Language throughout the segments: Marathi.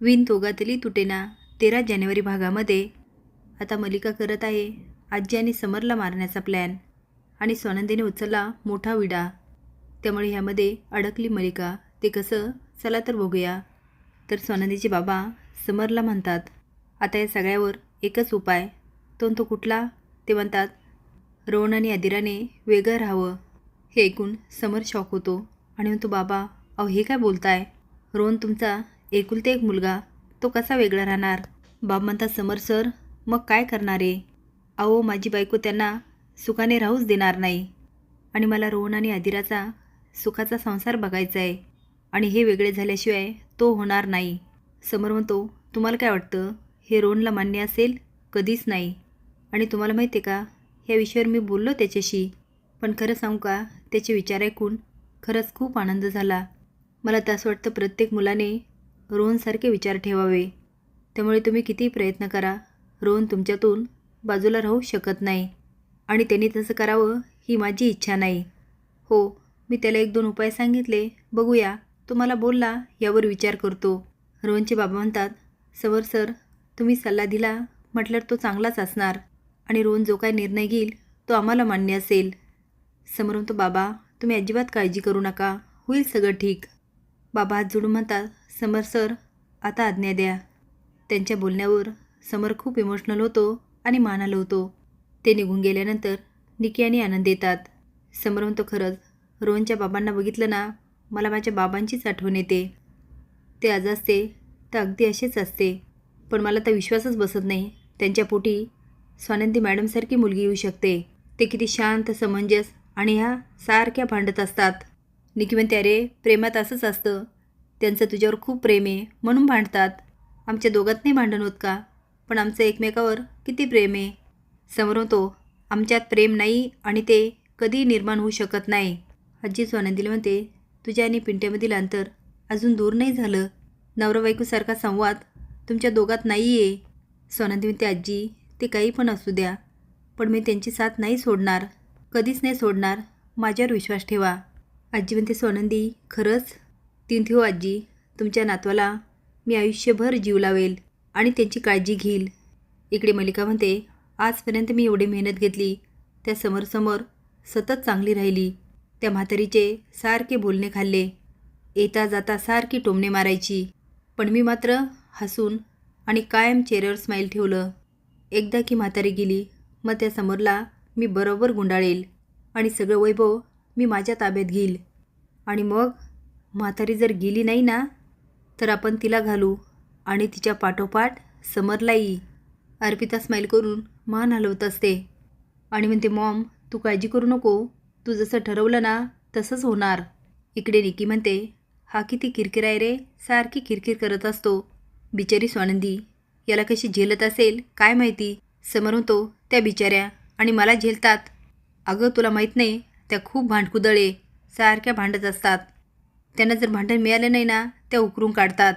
विण तोगातली तुटेना 13 जानेवारी भागामध्ये आता मलिका करत आहे आजी आणि समरला मारण्याचा प्लॅन आणि स्वानंदीने उचलला मोठा विडा। त्यामुळे ह्यामध्ये अडकली मलिका। ते कसं चला तर बघूया। तर स्वानंदीचे बाबा समरला म्हणतात आता या सगळ्यावर एकच उपाय, तो कुठला ते म्हणतात रोहन आणि आदिराने वेगळं राहावं। हे ऐकून समर शॉक होतो आणि म्हणतो बाबा अहो हे काय बोलताय, रोहन तुमचा एकुलते एक मुलगा, तो कसा वेगळा राहणार। बाब म्हणतात समर सर मग काय करणार आहे, अहो माझी बायको त्यांना सुखाने राहूच देणार नाही आणि मला रोहन आणि आदिराचा सुखाचा संसार बघायचा आहे आणि हे वेगळे झाल्याशिवाय तो होणार नाही। समर म्हणतो तुम्हाला काय वाटतं हे रोहनला मान्य असेल, कधीच नाही। आणि तुम्हाला माहिती आहे का ह्या विषयावर मी बोललो त्याच्याशी, पण खरं सांगू का त्याचे विचार ऐकून खरंच खूप आनंद झाला। मला तर असं वाटतं प्रत्येक मुलाने रोहनसारखे विचार ठेवावे। त्यामुळे तुम्ही कितीही प्रयत्न करा रोहन तुमच्यातून बाजूला राहू शकत नाही आणि त्यांनी तसं करावं ही माझी इच्छा नाही। हो मी त्याला 1-2 उपाय सांगितले, बघूया तो मला बोलला यावर विचार करतो। रोहनचे बाबा म्हणतात समर सर तुम्ही सल्ला दिला म्हटल्यावर तो चांगलाच असणार आणि रोहन जो काय निर्णय घेईल तो आम्हाला मान्य असेल। समर म्हणतो बाबा तुम्ही अजिबात काळजी करू नका, होईल सगळं ठीक। बाबा हात जोडून म्हणतात समर सर आता आज्ञा द्या। त्यांच्या बोलण्यावर समर खूप इमोशनल होतो आणि मान हलवतो। ते निघून गेल्यानंतर निकी आणि आनंद येतात। समर म्हणतो खरंच रोहनच्या बाबांना बघितलं ना मला माझ्या बाबांचीच आठवण येते। ते आज असते तर अगदी असेच असते, पण मला तर विश्वासच बसत नाही त्यांच्या पोटी स्वानंदी मॅडमसारखी मुलगी येऊ शकते। ते किती शांत समंजस आणि ह्या सारख्या भांडत असतात। निकी म्हणते अरे प्रेमात असंच असतं, त्यांचं तुझ्यावर खूप प्रेम आहे म्हणून भांडतात, आमच्या दोघात नाही भांडण होत का, पण आमचं एकमेकावर किती प्रेम आहे। समोर होतो आमच्यात प्रेम नाही आणि ते कधी निर्माण होऊ शकत नाही। आजी स्वानंदीला म्हणते तुझ्या आणि पिंट्यामधील अंतर अजून दूर नाही झालं, नवरा बायकोसारखा संवाद तुमच्या दोघात नाही आहे। स्वानंदी म्हणते आजी ते काही पण असू द्या, पण मी त्यांची साथ नाही सोडणार, कधीच नाही सोडणार, माझ्यावर विश्वास ठेवा। आजी म्हणते स्वानंदी खरंच तीन हो आजी, तुमच्या नातवाला मी आयुष्यभर जीव लावेल आणि त्यांची काळजी घेईल। इकडे मलिका म्हणते आजपर्यंत मी एवढी मेहनत घेतली त्या समोर सतत चांगली राहिली, त्या म्हातारीचे सारखे बोलणे खाल्ले, येता जाता सारखी टोमणे मारायची, पण मी मात्र हसून आणि कायम चेहऱ्यावर स्माईल ठेवलं। एकदा की म्हातारी गेली मग त्या समोरला मी बरोबर गुंडाळेल आणि सगळं वैभव मी माझ्या ताब्यात घेईल आणि मग म्हातारी जर गेली नाही ना तर आपण तिला घालू आणि तिच्या पाठोपाठ समरलाही। अर्पिता स्माईल करून मान हलवत असते आणि म्हणते मॉम तू काळजी करू नको, तू जसं ठरवलं ना तसंच होणार। इकडे निकी म्हणते हा किती किरकिर आहे रे, सारखी किरकिर करत असतो, बिचारी स्वानंदी याला कशी झेलत असेल काय माहिती। समर होतो त्या बिचाऱ्या आणि मला झेलतात, अगं तुला माहीत नाही त्या खूप भांडकुदळे, सारख्या भांडत असतात, त्यांना जर भांडण मिळालं नाही ना त्या उकरून काढतात।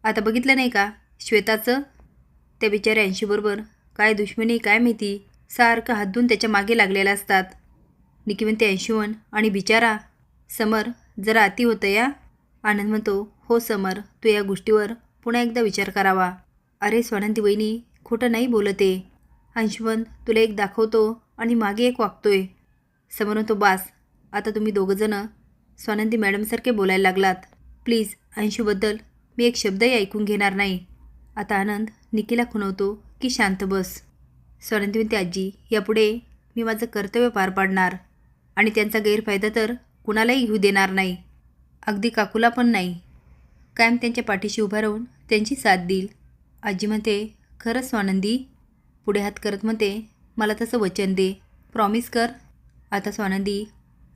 आता बघितलं नाही का श्वेताचं, त्या बिचाऱ्या 80 बरोबर काय दुश्मनी काय माहिती, सारखं हात धुवून त्याच्या मागे लागलेल्या असतात। निकी म्हणते 80 आणि बिचारा, समर जरा अति होतं या। आनंद म्हणतो हो समर तू या गोष्टीवर पुन्हा एकदा विचार करावा। अरे स्वानंदी वहिनी खोटं नाही बोलते, 80 तुला एक दाखवतो आणि मागे एक वागतोय। समर म्हणतो बास आता तुम्ही दोघंजणं स्वानंदी मॅडमसारखे बोलायला लागलात, प्लीज 80बद्दल मी एक शब्दही ऐकून घेणार नाही। आता आनंद निकीला खुणवतो की शांत बस। स्वानंदी म्हणते आजी यापुढे मी माझं कर्तव्य पार पाडणार आणि त्यांचा गैरफायदा तर कुणालाही घेऊ देणार नाही, अगदी काकूला पण नाही, कायम त्यांच्या पाठीशी उभा राहून त्यांची साथ देईल। आजी म्हणते खरंच स्वानंदी, पुढे हात करत म्हणते मला तसं वचन दे, प्रॉमिस कर। आता स्वानंदी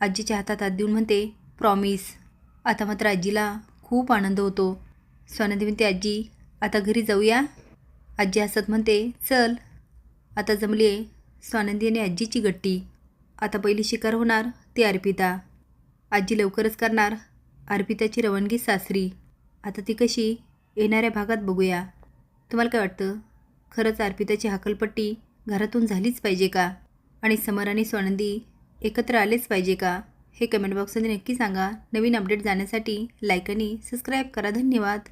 आजीच्या हातात हात देऊन म्हणते प्रॉमिस। आता मात्र आजीला खूप आनंद होतो। स्वानंदी म्हणते आजी आता घरी जाऊया। आजी हसत म्हणते चल। आता जमली आहे स्वानंदी आणि आजीची गट्टी। आता पहिली शिकार होणार ती अर्पिता, आजी लवकरच करणार अर्पिताची रवानगी सासरी। आता ती कशी येणाऱ्या भागात बघूया। तुम्हाला काय वाटतं खरंच अर्पिताची हकलपट्टी घरातून झालीच पाहिजे का आणि समर आणि स्वानंदी एकत्र आलेच पाहिजे का, हे कमेंट बॉक्समध्ये नक्की सांगा। नवीन अपडेट जाण्यासाठी लाईक आणि सबस्क्राईब करा। धन्यवाद।